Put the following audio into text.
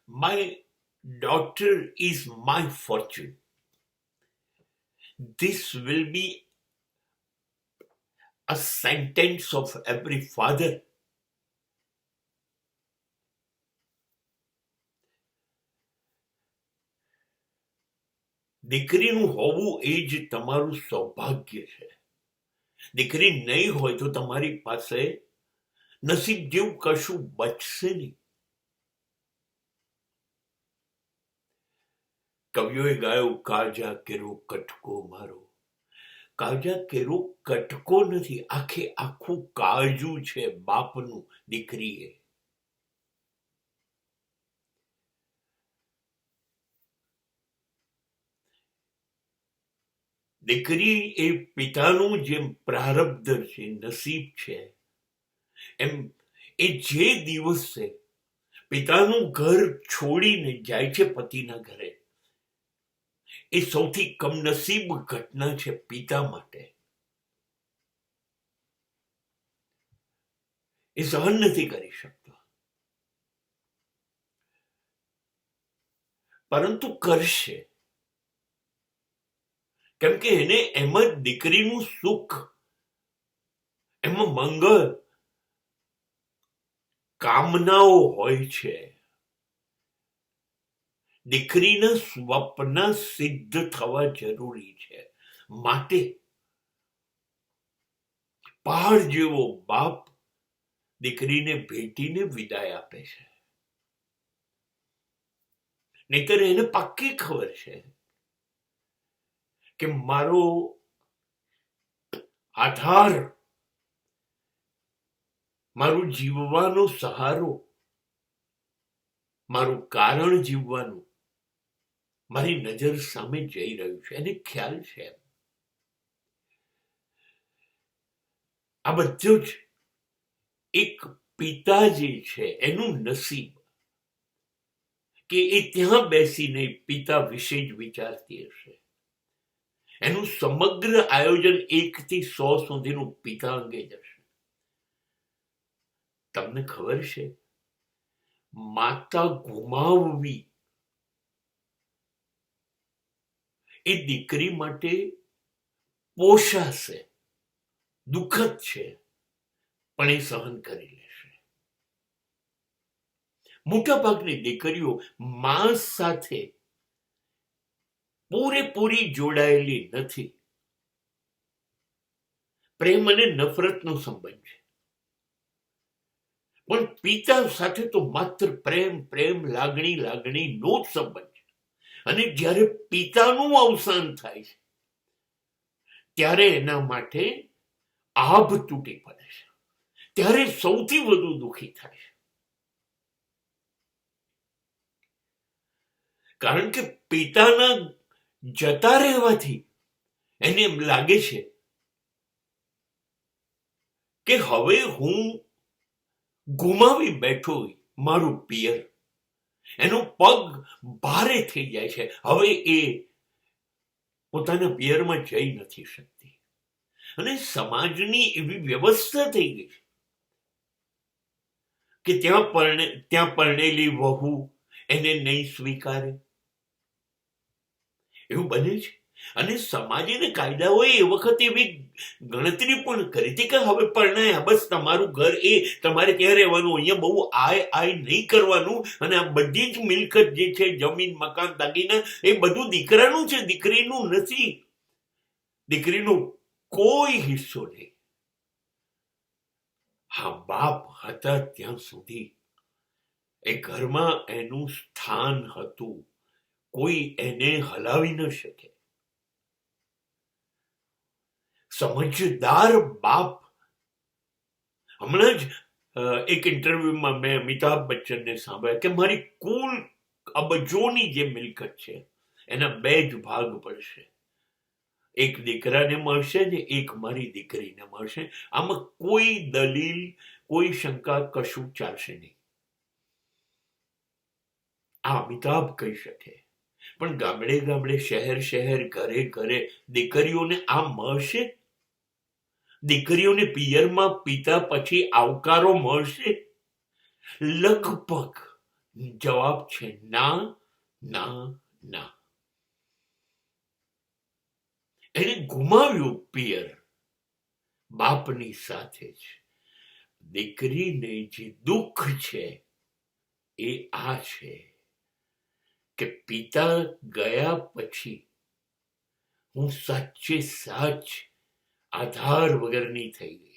My daughter is my fortune. This will be a sentence of every father. દીકરીનું હોવું એ જ તમારું સૌભાગ્ય છે. દીકરી નહીં હોય તો તમારી પાસે નસીબ જેવું કશું બચશે નહીં. કવિઓએ ગાયો કાળજા કેરો કટકો મારો. કાળજા કેરો કટકો નથી, આખું કાળજું છે બાપનું દીકરીએ. દીકરી એ પિતાનું જેમ પ્રારબ્ધ છે, નસીબ છે, એમ એ જે દિવસે પિતાનું ઘર છોડીને જાય છે પતિના ઘરે, એ સૌથી કમનસીબ ઘટના છે પિતા માટે. એ સહન નથી કરી શકતો, પરંતુ કરશે, કેમ કે એને એમાં દીકરીનું સુખ, એમાં મંગળ, કામનાઓ હોય છે. દીકરીના સ્વપ્ન સિદ્ધ થવા જરૂરી છે. માટે પહાડ જેવો બાપ દીકરીને ભેટીને વિદાય આપે છે. નહીતર એને પાક્કી ખબર છે કે મારો આધાર, મારું જીવવાનો સહારો, મારું કારણ જીવવાનું મારી નજર સામે જઈ રહ્યું છે. એને ખ્યાલ છે. આ બધું જ એક પિતા જે છે એનું નસીબ, કે એ ત્યાં બેસીને પિતા વિશે જ વિચારતી હશે. એનું સમગ્ર આયોજન 1 થી 100 સુધીનું પિતા અંગે જ હશે. તમને ખબર છે, માતા ગુમાવવી એ દીકરી માટે પોષાશે, દુઃખદ છે, પણ એ સહન કરી લેશે. મોટા ભાગની દીકરીઓ મા સાથે પૂરેપૂરી જોડાયેલી નથી. પ્રેમ અને નફરતનો સંબંધ છે, પણ પિતા સાથે તો માત્ર પ્રેમ, લાગણીનો જ સંબંધ છે. અને જ્યારે પિતાનું અવસાન થાય છે ત્યારે એના માટે આભ તૂટી પડે છે. ત્યારે સૌથી વધુ દુઃખી થાય છે. કારણ કે પિતાના જતા રહેવાથી એને એમ લાગે છે કે હવે હું ગુમાવી બેઠો મારું પિયર. એનો પગ ભારે થઈ જાય છે. હવે એ પોતાના પિયરમાં જઈ નથી શકતી. અને સમાજની એવી વ્યવસ્થા થઈ ગઈ છે કે ત્યાં પરણેલી વહુ એને નહીં સ્વીકારે, એવું બને છે. અને સમાજ અને કાયદાઓએ એ વખતે એવી ગણતરી પણ કરી હતી કે હવે પરણાયા, બસ તમારું ઘર, એ તમારે ત્યાં રહેવાનું, અહીંયા બહુ આય નહીં કરવાનું, અને આ બધી જ મિલકત જે છે, જમીન, મકાન, દાગીના, એ બધું દીકરાનું છે, દીકરીનું નથી. દીકરીનો કોઈ હિસ્સો નહીં. હા, બાપ હતા ત્યાં સુધી એ ઘરમાં એનું સ્થાન હતું. કોઈ એને હલાવી ન શકે. સમજદાર બાપ, હમણાં જ એક ઇન્ટરવ્યુમાં મેં અમિતાભ બચ્ચનને સાંભળ્યા કે મારી કુલ અબજોની જે મિલકત છે એના 2 જ ભાગ પડશે. એક દીકરાને મળશે ને એક મારી દીકરીને મળશે. આમાં કોઈ દલીલ, કોઈ શંકા, કશું ચાલશે નહીં. આ અમિતાભ કહી શકે. પણ ગામડે, શહેર, ઘરે દીકરીઓને આ મળશે? દીકરીઓને પિયરમાં પિતા પછી આવકારો મળશે? લગભગ જવાબ છે ના, ના, ના. એને ગુમાવ્યું પિયર બાપની સાથે જ. દીકરીને જે દુઃખ છે એ આ છે કે પિતા ગયા પછી હું સાચે સાચ આધાર વગરની થઈ ગઈ.